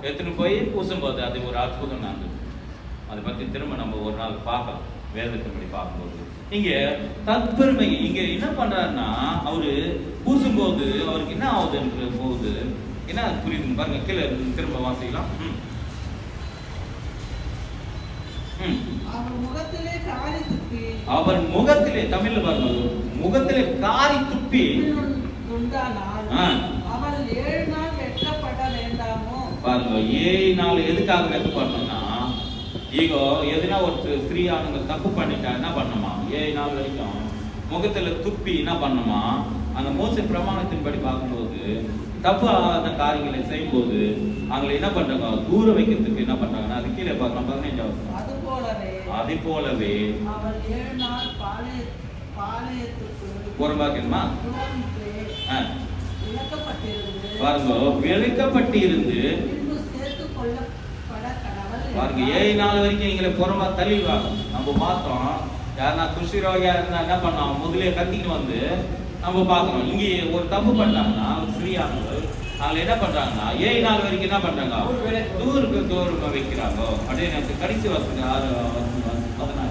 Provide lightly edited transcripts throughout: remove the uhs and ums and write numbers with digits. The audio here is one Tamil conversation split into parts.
எடுத்துன்னு போய் பூசும்போது அது ஒரு அற்புதம் நான் அதை பத்தி திரும்ப நம்ம ஒரு நாள் பார்க்கலாம் வேதத்தின்படி பார்க்கும்போது. இங்க தற்பெருமை இங்க என்ன பண்றாருன்னா அவரு பூசும்போது அவருக்கு என்ன ஆகுதுன்ற போகுது என்ன புரியுது பாருங்க. கீழே திரும்ப வாசிக்கலாம். அவர் முகத்திலே தமிழ்ல பாருங்க, முகத்திலே காரி துப்பி பாருங்க. 7 நாள் எதுக்காக வெட்டப்படணும்னா ஈகோ எதுனா ஒரு ஸ்திரீயானவங்க தப்பு பண்ணிட்டா என்ன பண்ணுமா 7 நாள் வரைக்கும் முகத்துல துப்பி என்ன பண்ணுமா அந்த மோசே பிரமாணத்தின்படி பார்க்கும்போது தப்பான காரியங்களை செய்யும் போது அவங்களை என்ன பண்றாங்க தூர வைக்கிறதுக்கு என்ன பண்றாங்கன்னா அது கீழே பார்க்கலாம் 15வது. அது போலவே புறம்பாக்கணுமா பாருங்க விளக்கப்பட்டிருந்து பாருங்க 7 நாள் வரைக்கும் எங்களை புறமா தள்ளிடுவாங்க. நம்ம பார்த்தோம் யாருன்னா குஷ்ரோகியா இருந்தா என்ன பண்ணோம் முதலே கத்தின்னு வந்து நம்ம பார்க்கணும். இங்கே ஒரு தப்பு பண்ணாங்கன்னா ஸ்ரீயானவர்கள் அவங்க என்ன பண்றாங்கன்னா 7 நாள் வரைக்கும் என்ன பண்றாங்க தூரமா வைக்கிறாங்க. அப்படியே எனக்கு கடைசி வசதி 16.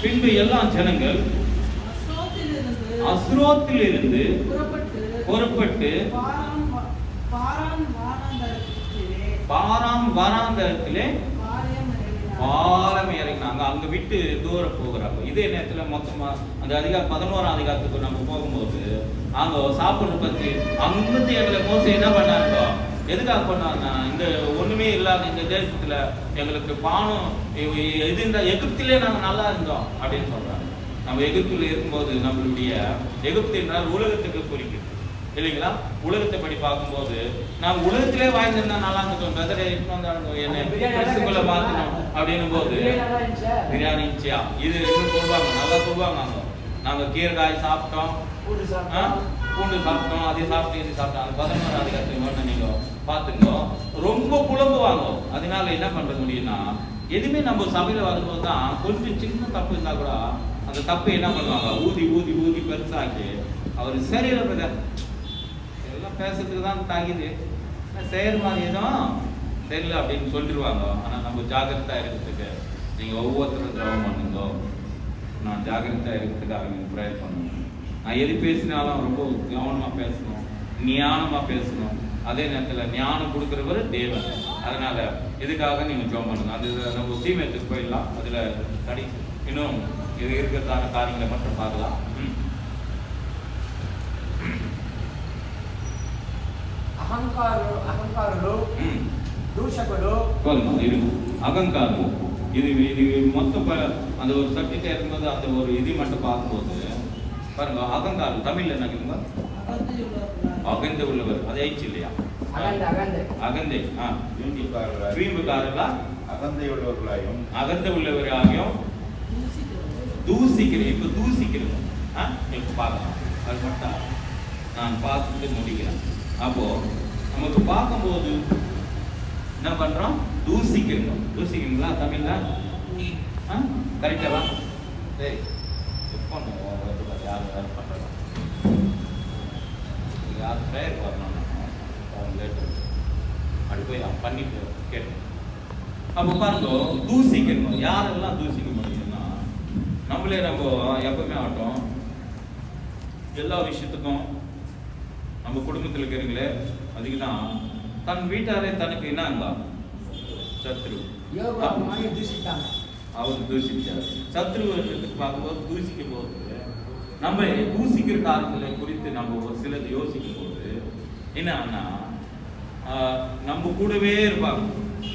பின்பு எல்லாம் ஜனங்கள் அஸ்ரோத்திலிருந்து புறப்பட்டு பாராம் வனாந்தரத்திலே பாலம் இறங்கினாங்க. அங்க விட்டு தூரம் போகிறாங்க. இதே நேரத்துல மொத்தமா அந்த 11ஆம் அதிகாரத்துக்கு நம்ம போகும்போது அங்க சாப்பிடுற பத்தி அங்கிருந்து எங்களை மோசம் என்ன பண்ணாங்க எதுக்காக பண்ணாங்கன்னா இந்த ஒண்ணுமே இல்லாத இந்த தேசத்துல எங்களுக்கு பானம் எது இந்த எகிப்திலே நாங்க நல்லா இருந்தோம் அப்படின்னு சொல்றாங்க. நம்ம எகிப்துல இருக்கும்போது நம்மளுடைய எகிப்து என்றால் உலகத்துக்கு குறிக்குது இல்லைங்களா. உலகத்தை படி பார்க்கும்போது நாம் உலகத்திலே வாழ்ந்திருந்தா நல்லா இருந்துட்டோம் பிரதர் என்ன மாத்தணும் அப்படின்னும் போது பிரியாணி இருந்துச்சியா இது சொல்லுவாங்க நல்லா சொல்லுவாங்க. நாங்க கீரைக்காய் சாப்பிட்டோம் பூண்டு சாப்பிட்டோம் அதை சாப்பிட்டு இது சாப்பிட்டோம். அந்த 11ஆம் அதிகாரத்துக்கு நீங்க பாத்துங்க ரொம்ப புலம்புவாங்க. அதனால என்ன பண்ற முடியும்னா எதுவுமே நம்ம சபையில வரும்போது தான் கொஞ்சம் சின்ன தப்பு இருந்தா கூட அந்த தப்பு என்ன பண்ணுவாங்க ஊதி ஊதி ஊதி பெருசாக்கி அவரு சரியில்லை எல்லாம் பேசுறதுக்கு தான் தாங்கிது செய்யற மாதிரி எதுவும் தெரியல அப்படின்னு சொல்லிடுவாங்க. ஆனா நம்ம ஜாகிரதா இருக்கிறதுக்கு நீங்க ஒவ்வொருத்தரும் திரவம் பண்ணுங்க. நான் ஜாகிரதா இருக்கிறதுக்காக நீங்க ப்ரேயர் பண்ணணும். நான் எது பேசினாலும் ரொம்ப கவனமா பேசணும், ஞானமா பேசணும். அதே நேரத்தில் ஞானம் கொடுக்குறவர் தேவன். அதனால இதுக்காக நீங்க ஜெபம் பண்ணுங்க. அது நம்ம தீமையத்துக்கு போயிடலாம். அதுல கடைசி இன்னும் இது இருக்கிறதான காரியங்களை மட்டும் பார்க்கலாம். అహంకారులు దూషకులు அகங்காரம் இது இது மொத்தம் அந்த ஒரு சப்ஜெக்ட் இருக்கும்போது அந்த ஒரு இது மட்டும் பார்க்கும்போது பாருங்க அகங்காரம் தமிழ்ல என்ன அகந்த உள்ளவர் அது ஆயிடுச்சு இல்லையா அகந்தை வீம்புக்காரர்களா அகந்த உள்ளவராகியும் தூசிக்கிறேன். இப்ப தூசிக்கிறோம் இப்ப பார்க்கலாம். அது மட்டும் நான் பார்த்துட்டு முடிக்கிறேன். அப்போ நமக்கு பார்க்கும்போது என்ன பண்றோம் தூசிக்கிறோம். தூசிக்கிறீங்களா தமிழ்ல கரெக்டா சரி யார் யார் பண்றோம் யார் பேர் வரணும் அப்படி போய் பண்ணிட்டு கேட்டேன். அப்போ பாருங்க தூசிக்கணும். யாரெல்லாம் தூசிக்க முடியும்னா நம்மளே நம்ம எப்பவுமே ஆட்டோம் எல்லா விஷயத்துக்கும் நம்ம குடும்பத்தில் இருக்கிறீங்களே அதுக்கு தான் தன் வீட்டாரே தனக்கு என்னங்க சத்ரு அவர் தூசிச்சார். சத்ரு பார்க்கும்போது தூசிக்கும் போது நம்ம தூசிக்கிற காரியங்களை குறித்து நம்ம ஒரு சிலது யோசிக்கும் போது என்னன்னா நம்ம கூடவே இருப்பாங்க,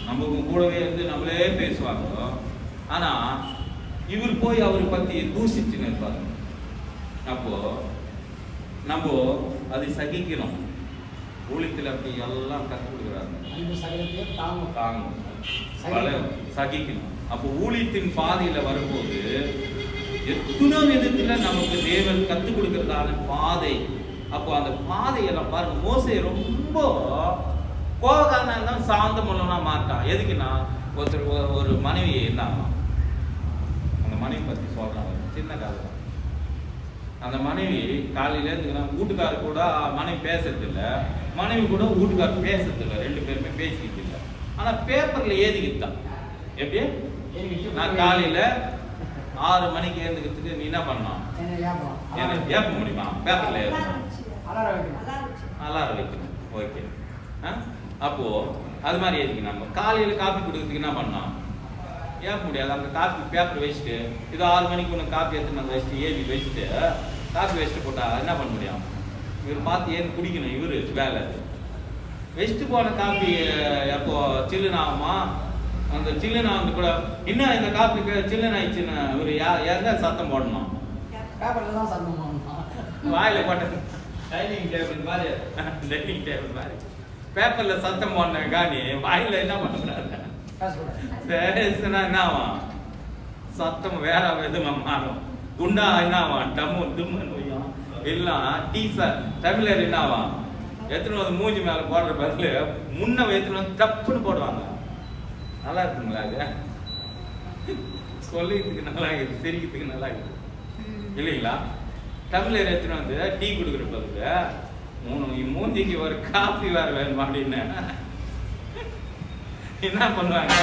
நம்ம கூடவே இருந்து நம்மளே பேசுவாங்க. ஆனா இவர் போய் அவரை பத்தி தூசிச்சுன்னு இருப்பாங்க. அப்போ நம்ம அதை சகிக்கணும். ஊழியத்தில் அப்படி எல்லாம் கற்றுக் கொடுக்குறாங்க சகிக்கணும். அப்போ ஊழியத்தின் பாதையில வரும்போது எத்தனோ விதத்துல நமக்கு தேவன் கற்றுக் கொடுக்கறதான பாதை. அப்போ அந்த பாதையெல்லாம் பாருங்க மோசே ரொம்ப கோபக்காரனா இருந்தாலும் சாந்தம் உள்ளவனா மாட்டான். எதுக்குன்னா ஒருத்தர் ஒரு மனைவி இருந்தாங்க. அந்த மனைவி பத்தி சொல்றாங்க சின்ன கதை. அந்த மனைவி காலையில இருந்து வீட்டுக்காரர் கூட மனைவி பேசுறது இல்லை, மனைவி கூட வீட்டுக்காரர் பேசுறது இல்லை, 2 பேருமே பேசிக்கிட்டு இல்லை. ஆனா பேப்பர்ல ஏதிக்கிட்டு தான். எப்படி நான் காலையில 6 மணிக்கு எழுந்துக்கிறதுக்கு நீ என்ன பண்ணணும்? ஏப்ப முடியுமா? பேப்பர்ல அலாரம் வைக்கணும். ஓகே. அப்போ அது மாதிரி எதுக்கு நம்ம காலையில காப்பி கொடுக்கறதுக்கு என்ன பண்ணோம்? ஏப்ப முடியாது. அந்த காப்பி பேப்பர் வச்சுட்டு இது 6 மணிக்கு ஒன்று காப்பி எடுத்துன்னு வந்து வச்சுட்டு ஏறி வச்சுட்டு காப்பி வச்சுட்டு போட்டா என்ன பண்ண முடியும்? இவர் பார்த்து ஏன் குடிக்கணும், இவரு வேலை. வச்சுட்டு போன காப்பி எப்போ சில்லுன்னு ஆகுமா? அந்த சில்லுன்னு வந்து கூட இன்னும் இந்த காப்பி சில்லுன்னு ஆயிடுச்சுன்னு இவர் எங்க சத்தம் போடணும்? வாயில போட்ட டைனிங் டேபிள் மாதிரி, டைனிங் டேபிள் மாதிரி பேப்பர்ல சத்தம் போடன காணி வாயில என்ன பண்றாங்க? என்ன ஆகும்? சத்தம் வேற விதமா மாறும். குண்டா என்ன ஆகும்? டம்மு தும்முன்னு வையும். எல்லாம் தமிழர் என்ன ஆகும்? எத்தனை வந்து மூஞ்சி மேல போடுற பதில் முன்ன எத்தனை வந்து தப்புன்னு போடுவாங்க. நல்லா இருக்குங்களா? அது சொல்லிக்கிறதுக்கு நல்லா இருக்குது, சிரிக்கிறதுக்கு நல்லா இருக்குது இல்லைங்களா? தமிழர் எத்தனை வந்து டீ கொடுக்குற பதில் மூஞ்சிக்கு ஒரு காஃபி வேற வேணும் அப்படின்னு என்ன பண்ணுவாங்க?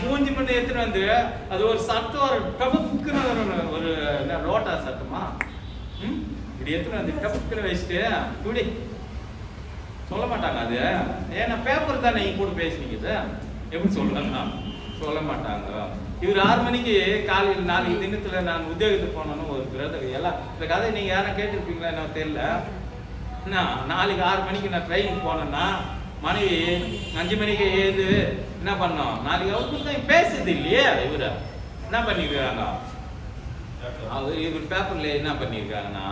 மூஞ்சி மட்டும் எத்தனை வந்து அது ஒரு சட்டம், ஒரு டபுக்குன்னு ஒரு ரோட்டா சட்டமா இப்படி எத்தனை வந்து டபுக்குன்னு வச்சுட்டு இப்படி சொல்ல மாட்டாங்க. அது ஏன்னா பேப்பர் தானே கூட பேசுனீங்க, எப்படி சொல்லலாம்? சொல்ல மாட்டாங்க. இவர் 6 மணிக்கு காலையில் நாளைக்கு தினத்துல நான் உத்தியோகத்துக்கு போனோன்னு ஒரு பிரதர் எல்லாம் இந்த கதை நீங்க யாரும் கேட்டிருப்பீங்களா என்ன தெரியல. நாளைக்கு 6 மணிக்கு நான் ட்ரெயினுக்கு போனேன்னா மனைவி 5 மணிக்கு ஏது என்ன பண்ணோம்? நாளைக்கு அவருக்கு தான் பேசுறது இல்லையே. இவரு என்ன பண்ணிருக்காங்க? இவர் பேப்பர்ல என்ன பண்ணிருக்காங்கன்னா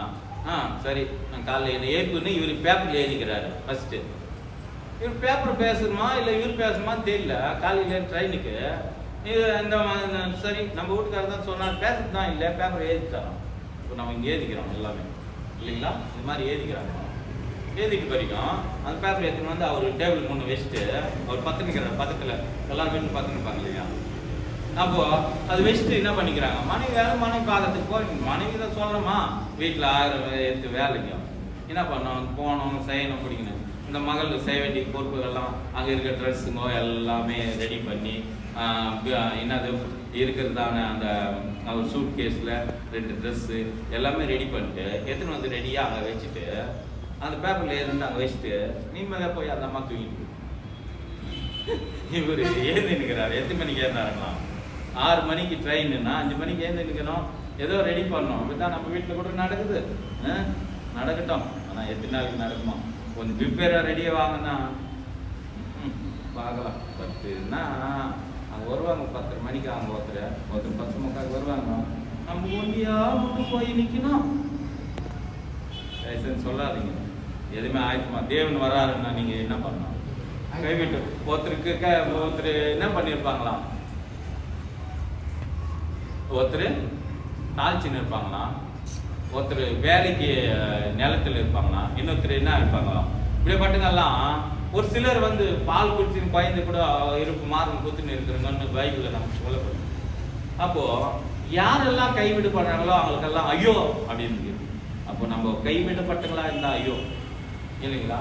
சரி நான் காலையில் என்ன ஏற்புன்னு இவர் பேப்பர்ல எழுதிக்கிறாரு. ஃபர்ஸ்ட் இவர் பேப்பர் பேசணுமா இல்லை இவர் பேசணுமான்னு தெரியல. காலையில ட்ரெயினுக்கு இது இந்த சரி நம்ம வீட்டுக்காரர் தான் சொன்னார் பேசுறது தான் இல்லை, பேப்பர் எழுதித்தரோம். இப்போ நம்ம இங்கே எழுதிக்கிறோம் எல்லாமே இல்லைங்களா? இது மாதிரி எழுதிக்கிறாங்க. எழுதிட்டு வரைக்கும் அந்த பேப்பர் எடுத்துன்னு வந்து அவர் டேபிள் முன்னு வச்சுட்டு அவர் பத்துனுக்கிறார். பக்கத்தில் எல்லாரும் வீட்டு பத்துனுப்பாங்க இல்லையா? அப்போ அது வச்சுட்டு என்ன பண்ணிக்கிறாங்க? மனைவி வேலை மனைவி பார்க்கறதுக்கு போறீங்க. மனைவி தான் சொல்லணுமா? வீட்டில் 1000 எடுத்து வேலைங்க என்ன பண்ணோம்? போனோம், செய்யணும், பிடிக்கணும். இந்த மகள் செய்ய வேண்டிய பொறுப்புகள்லாம் அங்கே இருக்கிற ட்ரெஸ்ஸுங்கோ எல்லாமே ரெடி பண்ணி என்னது இருக்கிறதான அந்த அவர் சூட் கேஸில் 2 ட்ரெஸ்ஸு எல்லாமே ரெடி பண்ணிட்டு எத்தனை வந்து ரெடியாக அங்கே வச்சுட்டு அந்த பேப்பரில் இருந்து அங்கே வச்சுட்டு நிம்மதியாக போய் அந்த அம்மா தூங்கிட்டு இவர் ஏந்து நிற்கிறார். எத்தனை மணிக்கு ஏந்தாருங்களா? 6 மணிக்கு ட்ரெயின்னா 5 மணிக்கு ஏந்து நிற்கணும். ஏதோ ரெடி பண்ணோம். அப்படிதான் நம்ம வீட்டில் கூட நடக்குது. நடக்கட்டும். ஆனால் எத்தனை நாளைக்கு நடக்குமா? கொஞ்சம் ப்ரிப்பேராக ரெடியாக வாங்கினா பார்க்கலாம். 10ன்னா அங்கே வருவாங்க 10:30 மணிக்கு. அவங்க ஒருத்தர் 10:45 வருவாங்க. நம்ம ஒண்டியா மட்டும் போய் நிற்கணும். தயவுசெய்து சொல்லாதீங்க. எதுவுமே ஆயிடுமா? தேவன் வராருன்னா நீங்கள் என்ன பண்ணணும்? கைவிட்டு ஒருத்தர் என்ன பண்ணியிருப்பாங்களாம்? ஒருத்தர் தாழ்ச்சின்னு இருப்பாங்களாம், ஒருத்தர் வேலைக்கு நிலத்தில் இருப்பாங்களாம், இன்னொருத்தர் என்ன இருப்பாங்களாம். இப்படி மட்டுங்கெல்லாம் ஒரு சிலர் வந்து பால் குடிச்சுன்னு பயந்து கூட இருப்பு மாறும் குத்துன்னு இருக்கிறவங்கன்னு பைபிளில் நமக்கு சொல்லப்படும். அப்போ யாரெல்லாம் கைவிடப்படுறாங்களோ அவங்களுக்கெல்லாம் ஐயோ அப்படின்னு. அப்போ நம்ம கைவிடப்பட்டங்களா இருந்தா ஐயோ இல்லைங்களா?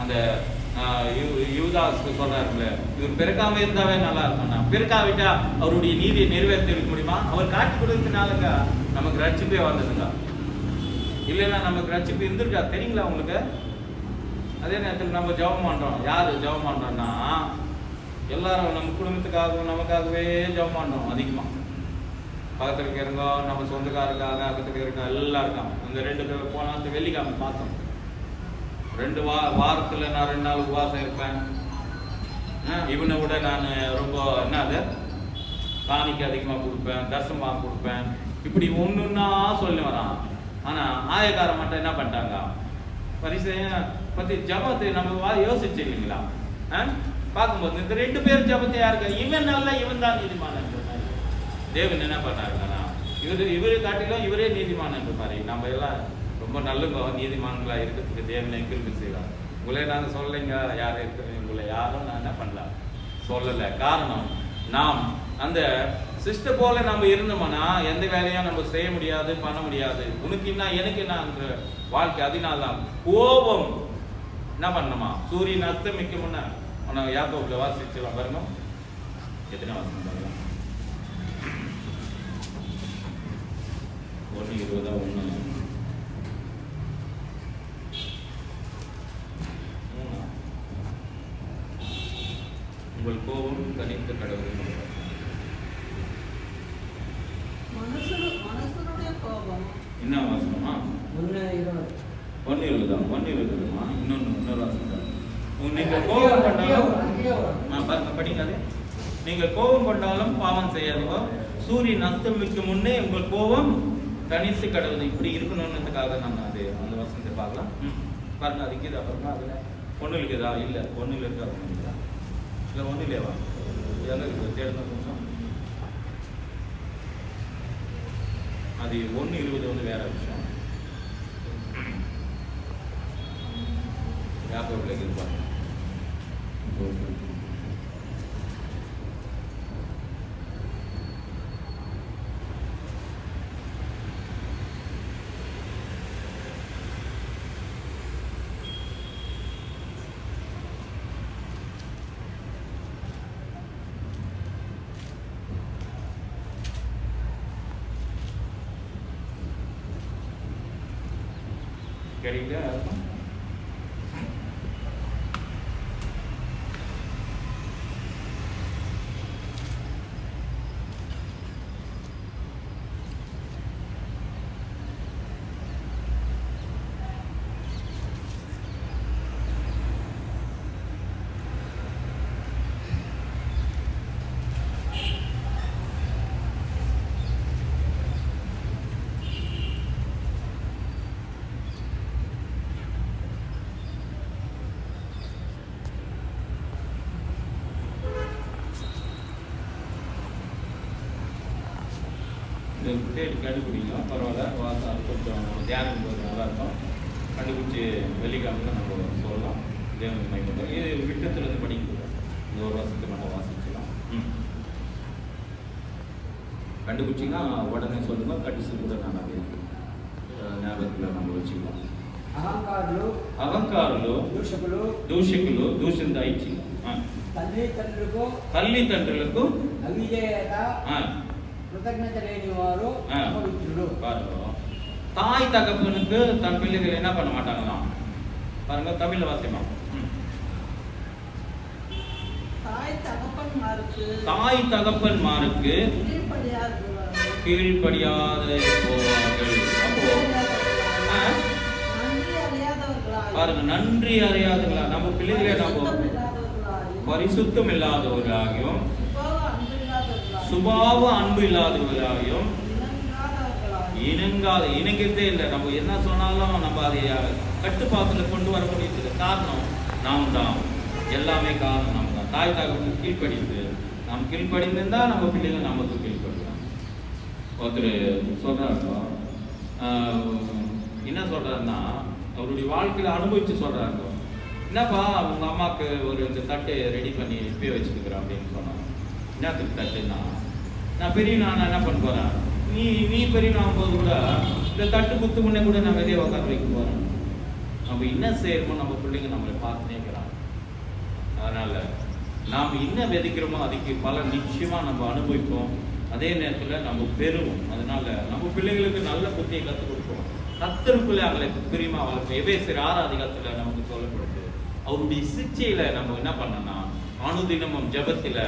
அந்த யூதாஸ்க்கு சொல்றாருல, இவர் பிறக்காம இருந்தாவே நல்லா இருக்கும்னா, பிறக்காவிட்டா அவருடைய நீதியை நிறைவேற்றி இருக்க முடியுமா? அவர் காட்சி கொடுத்ததுனாலங்க நமக்கு ரட்சிப்பே வந்ததுங்க. இல்லைன்னா நமக்கு ரட்சிப்பு இருந்திருக்கா தெரியுங்களா உங்களுக்கு? அதே நேரத்தில் நம்ம ஜெபம் பண்றோம். யாரு ஜெபம் பண்றோம்னா எல்லாரும் நம்ம குடும்பத்துக்காகவும் நமக்காகவே ஜெபம் பண்றோம். அதிகமா பக்கத்துல இருக்கிறவங்க, நம்ம சொந்தக்காரருக்காக, பக்கத்துல இருக்க எல்லாம் இருக்காங்க. அந்த 2 போன வெள்ளிக்கிழமை பார்த்தோம். 2 வாரத்துல நான் 2 நாள் உபவாசம் இருப்பேன். இவனை விட நான் ரொம்ப என்னது காணிக்கு அதிகமாக கொடுப்பேன், தர்சனமாக கொடுப்பேன், இப்படி ஒன்றுன்னா சொல்லி வரான். ஆனா ஆயக்காரன் மட்டும் என்ன பண்ணிட்டாங்க? பரிசைய பத்தி ஜபத்தை நம்ம யோசிச்சு இல்லைங்களா? பார்க்கும்போது இந்த 2 பேர் ஜபத்தை யாருக்கு? இவன் நல்ல, இவன் தான் நீதிமான் என்ற மாதிரி தேவன் என்ன பண்ணாருங்கன்னா இவரை காட்டிலும் இவரே நீதிமான் என்ற மாதிரி நம்ம எல்லாம் ரொம்ப நல்லவங்க நீதிமான்களா இருக்கிறதுக்கு தேவனை கிருபை செய்வார். உங்களே நாங்கள் சொல்லலைங்க யாரும் இருக்கிற உங்களை யாரும் நான் என்ன பண்ணல சொல்லலை. காரணம் நாம் அந்த சிஸ்டர் போல நம்ம இருந்தோம்னா எந்த வேலையும் நம்ம செய்ய முடியாது, பண்ண முடியாது. உனக்கு என்ன எனக்கு என்னன்ற வாழ்க்கை. அதனால்தான் கோபம் என்ன பண்ணணுமா? சூரியன் அஸ்தமிக்கும் முன்ன உன யாக்கோபுல வாசிச்சுலாம் பாருங்க. எத்தனை வாசம் பாருங்க. 1:20 உங்கள் கோபம் தனித்த கடவுள். மனுஷனுடைய கோபம் என்ன வாசனமா? 1:20 தான். 1:20 இன்னொரு வாசனம் தான். நீங்க கோபம் கொண்டாலும் படிங்க. நீங்க கோபம் கொண்டாலும் பாவம் செய்யாதீங்க. சூரியன் அஸ்தமிக்கும் முன்னே உங்கள் கோபம் தனித்து கடவுள். இப்படி இருக்கணும்ன்றதுக்காக நம்ம அது அந்த வசனத்தை பார்க்கலாம். பாருங்க. அதுக்கு இது அப்புறமா அதுல ஒண்ணு இருக்குதா? இல்ல ஒண்ணு இருக்கா? இல்ல ஒண்ணு இல்லையவா? இதெல்லாம் தேடணும் கொஞ்சம். அது 1:20 வந்து வேற விஷயம். யாக்கோபுல இருப்பாங்க. கிடைக்கல தேடி கண்டுபிடிங்க. பரவாயில்ல. வாசம் கொஞ்சம் தியானம் போது நல்லா இருக்கும். கண்டுபிடிச்சி வெள்ளிக்கிழமை நம்ம சொல்லலாம். தேவனுக்கு மகிமை. இது விட்டத்துலேருந்து படிக்கலாம். இந்த ஒரு வருஷத்துக்கு நம்ம வாசிக்கலாம். கண்டுபிடிச்சிங்கன்னா உடனே சொல்லுங்க. கடைசி கூட நான் அது ஞாபகத்தில் நம்ம வச்சுக்கலாம். అహంకారులు దూషకులు దూషిందా ఇచ్చి తల్లిదండ్రులకు అవిధేయత கிருத்தజ్ఞత లేని వారు பாருங்க. தாய் தகப்பனுக்கு தன் பிள்ளைகள் என்ன பண்ண மாட்டாங்களாம்? பாருங்க. தமிழ்ல வாசிமா. தாய் தகப்பன்மாருக்கு கீழ்ப்படியாத போவார்கள். அப்போ பாருங்க. நன்றி அறியாதவர்களா நம்ம பிள்ளைகளே நம்ம பரிசுத்தம் இல்லாதவர்களாகியும் சுபாவ அன்பு இல்லாதவர்களாகியும் இணங்கத்தே இல்லை. நம்ம என்ன சொன்னாலும் நம்ம அதை கட்டுப்பாட்டுல கொண்டு வர முடியுது. காரணம் நாம் தான். எல்லாமே காரணம் நம்ம தான். தாய் தகவலுக்கு கீழ்ப்படிந்து நாம் கீழ்ப்படிந்திருந்தா நம்ம பிள்ளைகள் நமக்கு கீழ்ப்படுவோம். ஒருத்தர் சொல்றாங்க. என்ன சொல்றாருன்னா அவருடைய வாழ்க்கையில அனுபவிச்சு சொல்றாங்க. என்னப்பா உங்க அம்மாவுக்கு ஒரு இந்த தட்டு ரெடி பண்ணி இப்பயே வச்சுருக்கிறேன் அப்படின்னு சொன்னாங்க. என்னத்துக்கு தட்டுன்னா, நான் பெரிய நான் என்ன பண்ண போறேன், நீ பெரிய நான் போது கூட இந்த தட்டு குத்து முன்னே கூட நான் வெளியே உட்காந்து வைக்க போறேன். நம்ம என்ன செய்யறோமோ நம்ம பிள்ளைங்க நம்மளை பார்த்து நினைக்கிறாங்க. அதனால நாம் என்ன விதைக்கிறோமோ அதுக்கு பல நிச்சயமா நம்ம அனுபவிப்போம். அதே நேரத்தில் நம்ம பெறுவோம். அதனால நம்ம பிள்ளைங்களுக்கு நல்ல புத்தியை கற்றுக் கொடுப்போம். கர்த்தருக்குள்ளே அவங்களை பிரியமா வளர்ப்போம். எபேசியர் 6 நமக்கு சொல்லப்படுது. அவருடைய சிக்ஷையில நம்ம என்ன பண்ணோம்னா அனுதினமும் ஜபத்துல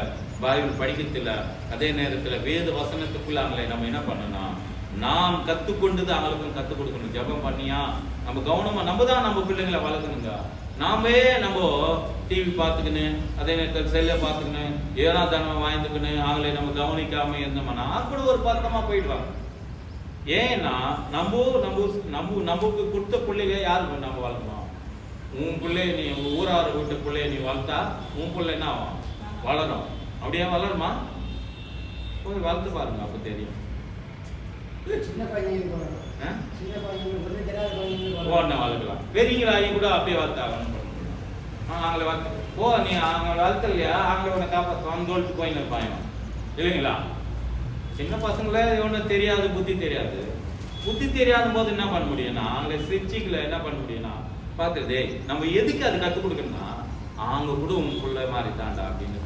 பைபிள் படிக்கத்துல அதே நேரத்துல வேத வசனத்துக்குள்ள அவங்களை நம்ம என்ன பண்ணணும், நாம் கத்துக்கொண்டது அவங்களுக்கும் கத்துக் கொடுக்கணும். ஜபம் பண்ணியா நம்ம கவனமா நம்ம தான் நம்ம பிள்ளைங்களை வளர்க்கணுங்க. நாமே நம்ம டிவி பார்த்துக்கின்னு அதே நேரத்தில் செல்ல பார்த்துக்கின்னு ஏனா தானம் வாங்கிட்டுக்கின்னு அவங்களை நம்ம கவனிக்காம இருந்தோம்னா கூட ஒரு பக்கமா போயிடுவாங்க. ஏன்னா நமக்கு கொடுத்த பிள்ளைங்க யாருக்கு நம்ம வளர்க்கணும். உன் பிள்ளைய நீ ஊராறு விட்ட பிள்ளைய நீ வளர்த்தா உன் பிள்ளை என்ன ஆகும், வளரும். அப்படியே வளருமா? போய் வளர்த்து பாருங்க, அப்ப தெரியும். சின்ன பையன் வளர்க்கலாம். பெரியங்களாகி கூட அப்படியே வளர்த்தாகணும். அவங்களை வளர்த்து நீ அவங்க வளர்த்தலையா அவங்கள உன்னை காப்பாற்றுவான் தோல்ட்டு போயின்னு இருப்பாங்க இல்லைங்களா? சின்ன பசங்களே ஒன்றும் தெரியாது, புத்தி தெரியாது. புத்தி தெரியாத போது என்ன பண்ண முடியும்னா அவங்களை சிரிச்சிக்கல என்ன பண்ண முடியும்னா பார்த்துதே நம்ம எதுக்கு அது கற்றுக் கொடுக்கணும்னா அவங்க கூட உங்களுக்குள்ள மாதிரி தாண்டா அப்படின்னு